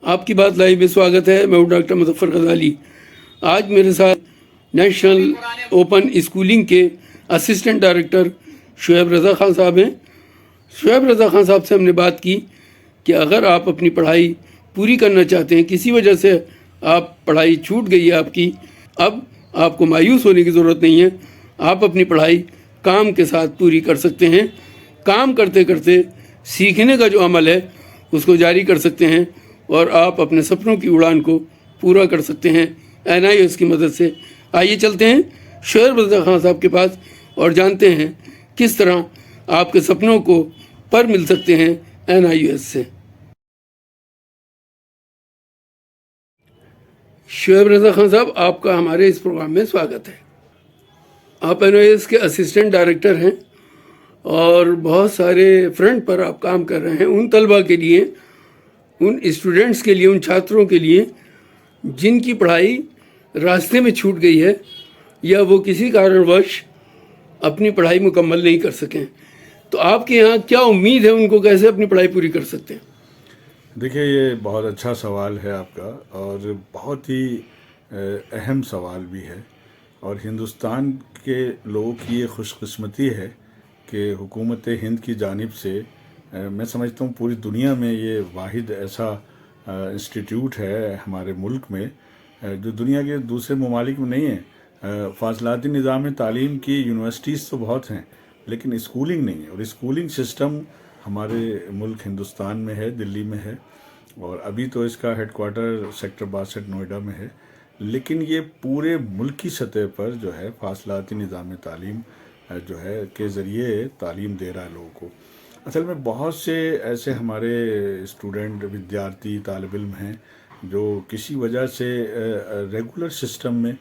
آپ کی بات لائیو میں سواگت ہے. میں ہوں ڈاکٹر مظفر غزالی. آج میرے ساتھ نیشنل اوپن اسکولنگ کے اسسٹنٹ ڈائریکٹر شعیب رضا خان صاحب ہیں. شعیب رضا خان صاحب سے ہم نے بات کی کہ اگر آپ اپنی پڑھائی پوری کرنا چاہتے ہیں, کسی وجہ سے آپ پڑھائی چھوٹ گئی ہے آپ کی, اب آپ کو مایوس ہونے کی ضرورت نہیں ہے. آپ اپنی پڑھائی کام کے ساتھ پوری کر سکتے ہیں. کام کرتے کرتے سیکھنے کا جو عمل ہے اس کو جاری کر سکتے ہیں اور آپ اپنے سپنوں کی اڑان کو پورا کر سکتے ہیں NIOS کی مدد سے. آئیے چلتے ہیں شعیب رضا خان صاحب کے پاس اور جانتے ہیں کس طرح آپ کے سپنوں کو پر مل سکتے ہیں NIOS سے. شعیب رضا خان صاحب, آپ کا ہمارے اس پروگرام میں سواگت ہے. آپ NIOS کے اسسٹنٹ ڈائریکٹر ہیں اور بہت سارے فرنٹ پر آپ کام کر رہے ہیں ان طلباء کے لیے, ان اسٹوڈنٹس کے لیے, ان چھاتروں کے لیے جن کی پڑھائی راستے میں چھوٹ گئی ہے یا وہ کسی کارن وش اپنی پڑھائی مکمل نہیں کر سکیں. تو آپ کے یہاں کیا امید ہے, ان کو کیسے اپنی پڑھائی پوری کر سکتے ہیں؟ دیکھیے, یہ بہت اچھا سوال ہے آپ کا اور بہت ہی اہم سوال بھی ہے. اور ہندوستان کے لوگوں کی یہ خوش قسمتی ہے کہ حکومت ہند کی جانب سے میں سمجھتا ہوں پوری دنیا میں یہ واحد ایسا انسٹیٹیوٹ ہے ہمارے ملک میں جو دنیا کے دوسرے ممالک میں نہیں ہے. فاصلاتی نظام تعلیم کی یونیورسٹیز تو بہت ہیں لیکن اسکولنگ نہیں ہے, اور اسکولنگ سسٹم ہمارے ملک ہندوستان میں ہے, دلی میں ہے, اور ابھی تو اس کا ہیڈ کوارٹر سیکٹر 62 نوئیڈا میں ہے. لیکن یہ پورے ملک کی سطح پر جو ہے فاصلاتی نظام تعلیم جو ہے کے ذریعے تعلیم دے رہا ہے لوگوں کو. اصل میں بہت سے ایسے ہمارے اسٹوڈنٹ, ودیارتھی, طالب علم ہیں جو کسی وجہ سے ریگولر سسٹم میں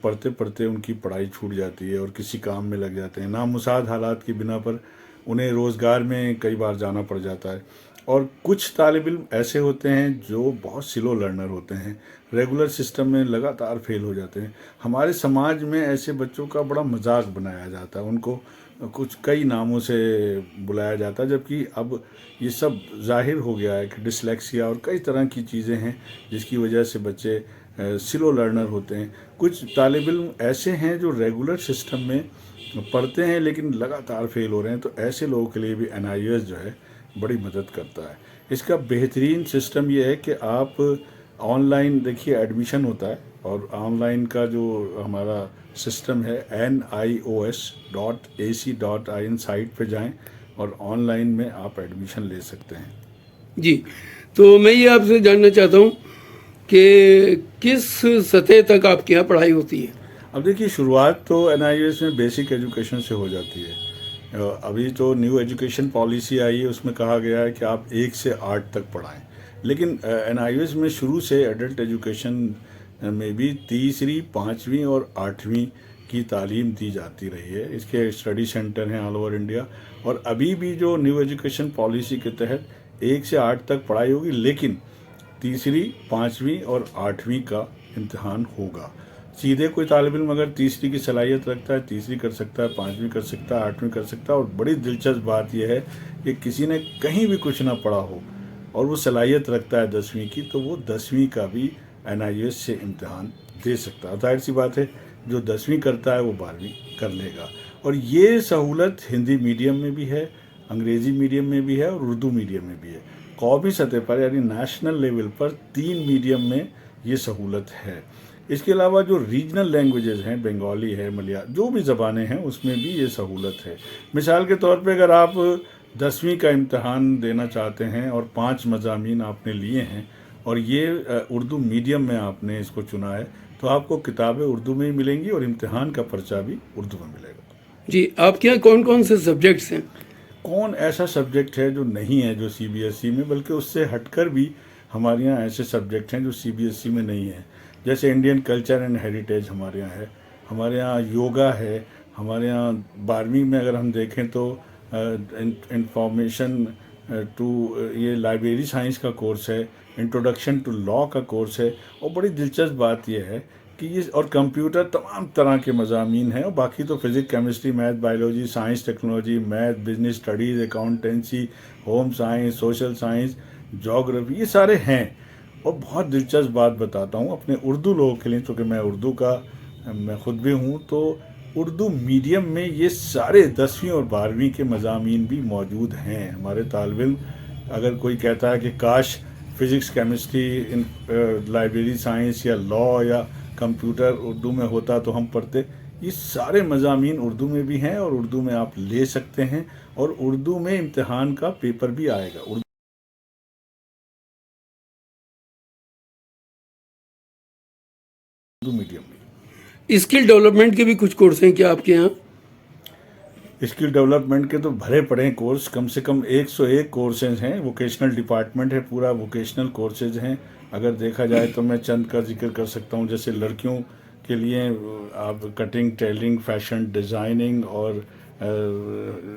پڑھتے پڑھتے ان کی پڑھائی چھوٹ جاتی ہے اور کسی کام میں لگ جاتے ہیں. نامساعد حالات کی بنا پر انہیں روزگار میں کئی بار جانا پڑ جاتا ہے. اور کچھ طالب علم ایسے ہوتے ہیں جو بہت سلو لرنر ہوتے ہیں, ریگولر سسٹم میں لگاتار فیل ہو جاتے ہیں. ہمارے سماج میں ایسے بچوں کا بڑا مذاق بنایا جاتا ہے, ان کو کچھ کئی ناموں سے بلایا جاتا ہے, جبکہ اب یہ سب ظاہر ہو گیا ہے کہ ڈسلیکسیا اور کئی طرح کی چیزیں ہیں جس کی وجہ سے بچے سلو لرنر ہوتے ہیں. کچھ طالب علم ایسے ہیں جو ریگولر سسٹم میں پڑھتے ہیں لیکن لگاتار فیل ہو رہے ہیں. تو ایسے لوگوں کے لیے بھی NIOS جو ہے بڑی مدد کرتا ہے. اس کا بہترین سسٹم یہ ہے کہ آپ آن لائن دیکھیے ایڈمیشن ہوتا ہے, اور آن لائن کا جو ہمارا سسٹم ہے NIOS.ac.in سائٹ پہ جائیں اور آن لائن میں آپ ایڈمیشن لے سکتے ہیں. جی, تو میں یہ آپ سے جاننا چاہتا ہوں کہ کس سطح تک آپ کے یہاں پڑھائی ہوتی ہے؟ اب دیکھیے, شروعات تو NIOS میں بیسک ایجوکیشن سے ہو جاتی ہے. ابھی تو نیو ایجوکیشن پالیسی آئی ہے, اس میں کہا گیا ہے کہ آپ 1 سے 8 تک پڑھائیں. لیکن NIOS میں شروع سے ایڈلٹ ایجوکیشن میں بھی 3ری, 5ویں اور 8ویں کی تعلیم دی جاتی رہی ہے. اس کے اسٹڈی سینٹر ہیں آل اوور انڈیا, اور ابھی بھی جو نیو ایجوکیشن پالیسی کے تحت 1 سے 8 تک پڑھائی ہوگی, لیکن 3ری, 5ویں اور 8ویں کا امتحان ہوگا. سیدھے کوئی طالب علم اگر 3ری کی صلاحیت رکھتا ہے 3ری کر سکتا ہے, 5ویں کر سکتا ہے, 8ویں کر سکتا ہے. اور بڑی دلچسپ بات یہ ہے کہ کسی نے کہیں بھی کچھ نہ پڑھا ہو اور وہ صلاحیت رکھتا ہے 10ویں کی, تو وہ 10ویں کا بھی NIOS سے امتحان دے سکتا ہے. ظاہر سی بات ہے جو 10ویں کرتا ہے وہ 12ویں کر لے گا. اور یہ سہولت ہندی میڈیم میں بھی ہے, انگریزی میڈیم میں بھی ہے اور اردو میڈیم میں بھی ہے. قومی سطح پر یعنی نیشنل لیول پر 3 میڈیم میں یہ سہولت ہے. اس کے علاوہ جو ریجنل لینگویجز ہیں, بنگالی ہے, جو بھی زبانیں ہیں, اس میں بھی یہ سہولت ہے. مثال کے طور پہ اگر آپ 10ویں کا امتحان دینا چاہتے ہیں اور 5 مضامین آپ نے لیے ہیں اور یہ اردو میڈیم میں آپ نے اس کو چنا ہے, تو آپ کو کتابیں اردو میں ہی ملیں گی اور امتحان کا پرچہ بھی اردو میں ملے گا. جی, آپ کے یہاں کون کون سے سبجیکٹس ہیں؟ کون ایسا سبجیکٹ ہے جو نہیں ہے جو CBSE میں, بلکہ اس سے ہٹ کر بھی ہمارے یہاں ایسے سبجیکٹ ہیں جو CBSE میں نہیں ہیں. جیسے انڈین کلچر اینڈ ہیریٹیج ہمارے یہاں ہے, ہمارے یہاں یوگا ہے, ہمارے یہاں 12ویں میں اگر ہم دیکھیں تو انفارمیشن ٹو یہ لائبریری سائنس کا کورس ہے, انٹروڈکشن ٹو لاء کا کورس ہے. اور بڑی دلچسپ بات یہ ہے کہ یہ اور کمپیوٹر تمام طرح کے مضامین ہیں, اور باقی تو physics, chemistry, math, biology, science, technology, math, business studies, accountancy, home science, social science, جغرافی, یہ سارے ہیں. اور بہت دلچسپ بات بتاتا ہوں اپنے اردو لوگوں کے لیے، چونکہ میں اردو کا میں خود بھی ہوں، تو اردو میڈیم میں یہ سارے 10ویں اور 12ویں کے مضامین بھی موجود ہیں. ہمارے طالب علم، اگر کوئی کہتا ہے کہ کاش فزکس، کیمسٹری، لائبریری سائنس یا لا یا کمپیوٹر اردو میں ہوتا تو ہم پڑھتے، یہ سارے مضامین اردو میں بھی ہیں اور اردو میں آپ لے سکتے ہیں، اور اردو میں امتحان کا پیپر بھی آئے گا اردو میڈیم میں. اسکل ڈیولپمنٹ کے بھی کچھ کورس ہیں کیا آپ کے یہاں؟ اسکل ڈیولپمنٹ کے تو بھرے پڑے ہیں کورس، کم سے کم 101 کورسز ہیں. ووکیشنل ڈپارٹمنٹ ہے پورا، ووکیشنل کورسز ہیں. اگر دیکھا جائے تو میں چند کا ذکر کر سکتا ہوں، جیسے لڑکیوں کے لیے آپ کٹنگ، ٹیلرنگ، فیشن ڈیزائننگ، اور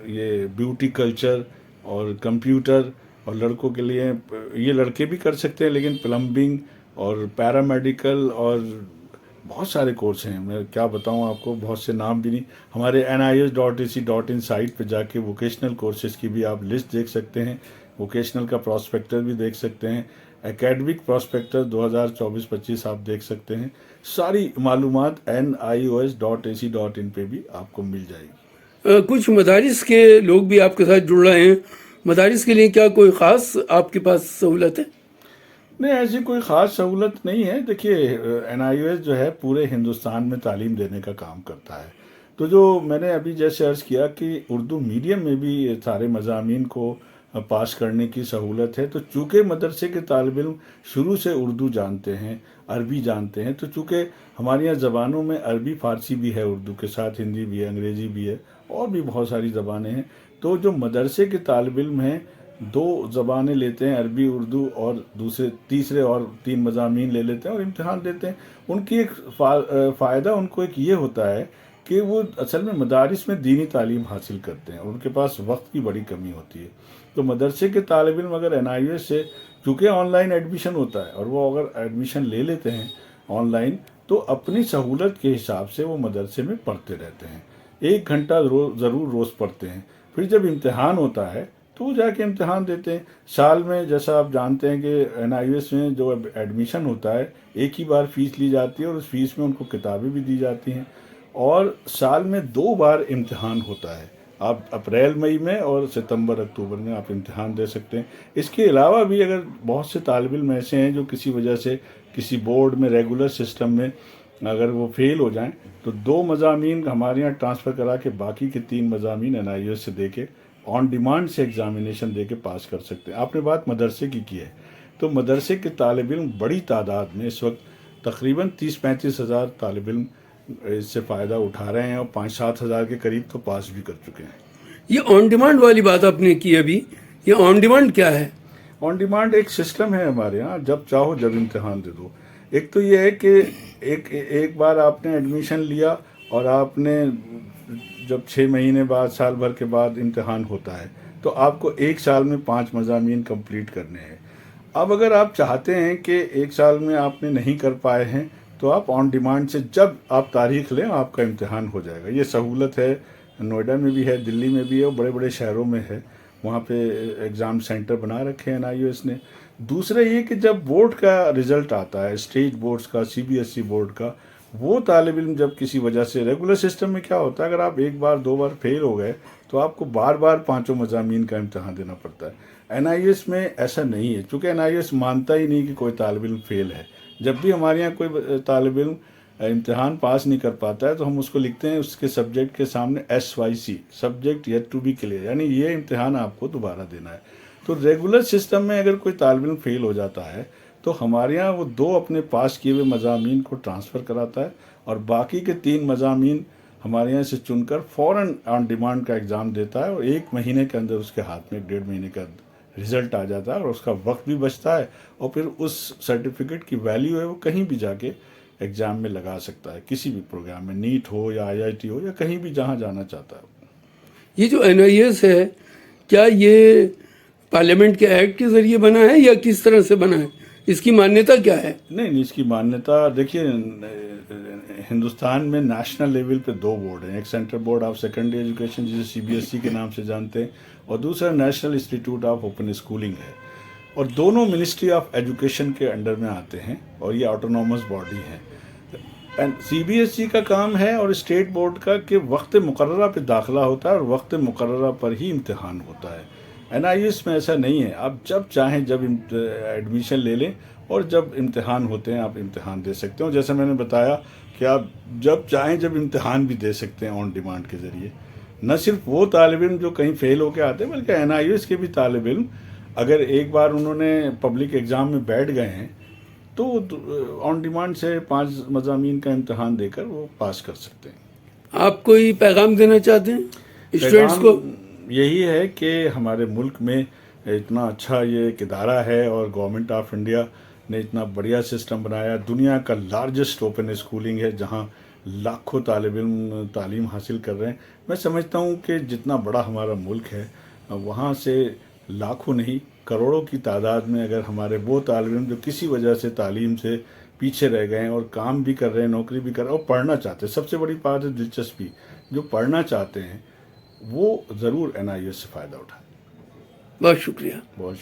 یہ بیوٹی کلچر اور کمپیوٹر. اور لڑکوں کے لیے یہ لڑکے بھی کر سکتے ہیں، لیکن پلمبنگ اور پیرامیڈیکل اور بہت سارے کورس ہیں. میں کیا بتاؤں آپ کو، بہت سے نام بھی نہیں. ہمارے NIS.ac.in سائٹ پہ جا کے ووکیشنل کورسز کی بھی آپ لسٹ دیکھ سکتے ہیں، ووکیشنل کا پراسپیکٹر بھی دیکھ سکتے ہیں، اکیڈمک پراسپیکٹر 2024-25 آپ دیکھ سکتے ہیں. ساری معلومات NIOS.ac.in پہ بھی آپ کو مل جائے گی. کچھ مدارس کے لوگ بھی آپ کے ساتھ جڑ رہے ہیں. مدارس کے لیے کیا کوئی خاص آپ کے پاس سہولت ہے؟ نہیں، ایسی کوئی خاص سہولت نہیں ہے. دیکھیے NIOS جو ہے پورے ہندوستان میں تعلیم دینے کا کام کرتا ہے. تو جو میں نے ابھی جیسے عرض کیا کہ اردو میڈیم میں بھی سارے مضامین کو پاس کرنے کی سہولت ہے. تو چونکہ مدرسے کے طالب علم شروع سے اردو جانتے ہیں، عربی جانتے ہیں، تو چونکہ ہمارے یہاں زبانوں میں عربی فارسی بھی ہے، اردو کے ساتھ ہندی بھی ہے، انگریزی بھی ہے، اور بھی بہت ساری زبانیں ہیں. تو جو مدرسے کے طالب علم ہیں 2 زبانیں لیتے ہیں، عربی اردو، اور تیسرے اور 3 مضامین لے لیتے ہیں اور امتحان دیتے ہیں. ان کی ایک فائدہ ان کو ایک یہ ہوتا ہے کہ وہ اصل میں مدارس میں دینی تعلیم حاصل کرتے ہیں، ان کے پاس وقت کی بڑی کمی ہوتی ہے. تو مدرسے کے طالب علم اگر NIOS سے، چونکہ آن لائن ایڈمیشن ہوتا ہے، اور وہ اگر ایڈمیشن لے لیتے ہیں آن لائن، تو اپنی سہولت کے حساب سے وہ مدرسے میں پڑھتے رہتے ہیں. 1 گھنٹہ ضرور روز پڑھتے ہیں. پھر جب امتحان ہوتا ہے تو وہ جا کے امتحان دیتے ہیں. سال میں جیسا آپ جانتے ہیں کہ NIOS میں جو ایڈمیشن ہوتا ہے ایک ہی بار فیس لی جاتی ہے، اور اس فیس میں ان کو کتابیں بھی دی جاتی ہیں. اور سال میں 2 بار امتحان ہوتا ہے. آپ اپریل مئی میں اور ستمبر اکتوبر میں آپ امتحان دے سکتے ہیں. اس کے علاوہ بھی اگر بہت سے طالب علم ایسے ہیں جو کسی وجہ سے کسی بورڈ میں ریگولر سسٹم میں اگر وہ فیل ہو جائیں، تو 2 مضامین ہمارے یہاں ٹرانسفر کرا کے باقی کے 3 مضامین NIOS سے دے کے آن ڈیمانڈ سے ایگزامینیشن دے کے پاس کر سکتے ہیں. آپ نے بات مدرسے کی ہے، تو مدرسے کے طالب علم بڑی تعداد میں اس وقت تقریباً 30-35 ہزار طالب علم اس سے فائدہ اٹھا رہے ہیں، اور 5-7 ہزار کے قریب تو پاس بھی کر چکے ہیں. یہ آن ڈیمانڈ والی بات آپ نے کی ابھی، یہ آن ڈیمانڈ کیا ہے؟ آن ڈیمانڈ ایک سسٹم ہے ہمارے ہاں، جب چاہو جب امتحان دے دو. ایک تو یہ ہے کہ ایک بار آپ نے ایڈمیشن لیا، اور آپ نے جب 6 مہینے بعد، سال بھر کے بعد امتحان ہوتا ہے، تو آپ کو 1 سال میں 5 مضامین کمپلیٹ کرنے ہیں. اب اگر آپ چاہتے ہیں کہ 1 سال میں آپ نے نہیں کر پائے ہیں، تو آپ آن ڈیمانڈ سے جب آپ تاریخ لیں آپ کا امتحان ہو جائے گا. یہ سہولت ہے، نوئیڈا میں بھی ہے، دلی میں بھی ہے، اور بڑے بڑے شہروں میں ہے. وہاں پہ ایگزام سینٹر بنا رکھے ہیں NIOS نے. دوسرا یہ کہ جب بورڈ کا رزلٹ آتا ہے، اسٹیٹ بورڈز کا، CBSE بورڈ کا، وہ طالب علم جب کسی وجہ سے، ریگولر سسٹم میں کیا ہوتا ہے، اگر آپ 1 بار 2 بار فیل ہو گئے تو آپ کو بار بار 5 مضامین کا امتحان دینا پڑتا ہے. NIOS میں ایسا نہیں ہے، چونکہ NIOS مانتا ہی نہیں کہ کوئی طالب علم فیل ہے. جب بھی ہمارے یہاں کوئی طالب علم امتحان پاس نہیں کر پاتا ہے تو ہم اس کو لکھتے ہیں اس کے سبجیکٹ کے سامنے SYC، subject yet to be clear, یعنی یہ امتحان آپ کو دوبارہ دینا ہے. تو ریگولر سسٹم میں اگر کوئی طالب علم فیل ہو جاتا ہے تو ہمارے یہاں وہ 2 اپنے پاس کیے ہوئے مضامین کو ٹرانسفر کراتا ہے، اور باقی کے 3 مضامین ہمارے یہاں سے چن کر فوراً آن ڈیمانڈ کا ایگزام دیتا ہے، اور 1 مہینے کے اندر اس کے ہاتھ میں 1.5 مہینے کا رزلٹ آ جاتا ہے، اور اس کا وقت بھی بچتا ہے. اور پھر اس سرٹیفکیٹ کی ویلیو ہے وہ کہیں بھی جا کے ایگزام میں لگا سکتا ہے، کسی بھی پروگرام میں، نیٹ ہو یا IIT ہو یا کہیں بھی جہاں جانا چاہتا ہے. یہ جو NIOS ہے، کیا یہ پارلیمنٹ کے ایکٹ کے ذریعے بنا ہے یا کس طرح سے بنا ہے؟ اس کی مانیتا کیا ہے؟ نہیں، اس کی مانیتا دیکھیے، ہندوستان میں نیشنل لیول پہ 2 بورڈ ہیں. ایک central board of secondary education جسے CBSE کے نام سے جانتے ہیں، اور دوسرا national institute of open schooling ہے. اور دونوں منسٹری آف ایجوکیشن کے انڈر میں آتے ہیں اور یہ آٹونومس باڈی ہیں. سی بی ایس ای کا کام ہے اور اسٹیٹ بورڈ کا کہ وقت مقررہ پہ داخلہ ہوتا ہے اور وقت مقررہ پر ہی امتحان ہوتا ہے. این آئی ایس میں ایسا نہیں ہے. آپ جب چاہیں جب ایڈمیشن لے لیں اور جب امتحان ہوتے ہیں آپ امتحان دے سکتے ہو. جیسے میں نے بتایا کہ آپ جب چاہیں جب امتحان بھی دے سکتے ہیں آن ڈیمانڈ کے ذریعے. نہ صرف وہ طالب علم جو کہیں فیل ہو کے آتے ہیں بلکہ این آئی ایس کے بھی طالب علم اگر ایک بار انہوں نے پبلک ایگزام میں بیٹھ گئے ہیں تو آن ڈیمانڈ سے 5 مضامین کا امتحان دے کر وہ پاس کر سکتے ہیں. آپ کوئی پیغام دینا چاہتے ہیں اسٹوڈینٹس کو؟ پیغام یہی ہے کہ ہمارے ملک میں اتنا اچھا یہ ایک ادارہ ہے اور گورنمنٹ آف انڈیا نے اتنا بڑھیا سسٹم بنایا. دنیا کا لارجسٹ اوپن اسکولنگ ہے جہاں لاکھوں طالب علم تعلیم حاصل کر رہے ہیں. میں سمجھتا ہوں کہ جتنا بڑا ہمارا ملک ہے وہاں سے لاکھوں نہیں کروڑوں کی تعداد میں اگر ہمارے وہ طالب علم جو کسی وجہ سے تعلیم سے پیچھے رہ گئے ہیں اور کام بھی کر رہے ہیں نوکری بھی کر رہے ہیں اور پڑھنا چاہتے ہیں. سب سے بڑی بات ہے دلچسپی. جو پڑھنا چاہتے ہیں وہ ضرور این آئی ایس سے فائدہ اٹھائیں. بہت شکریہ. بہت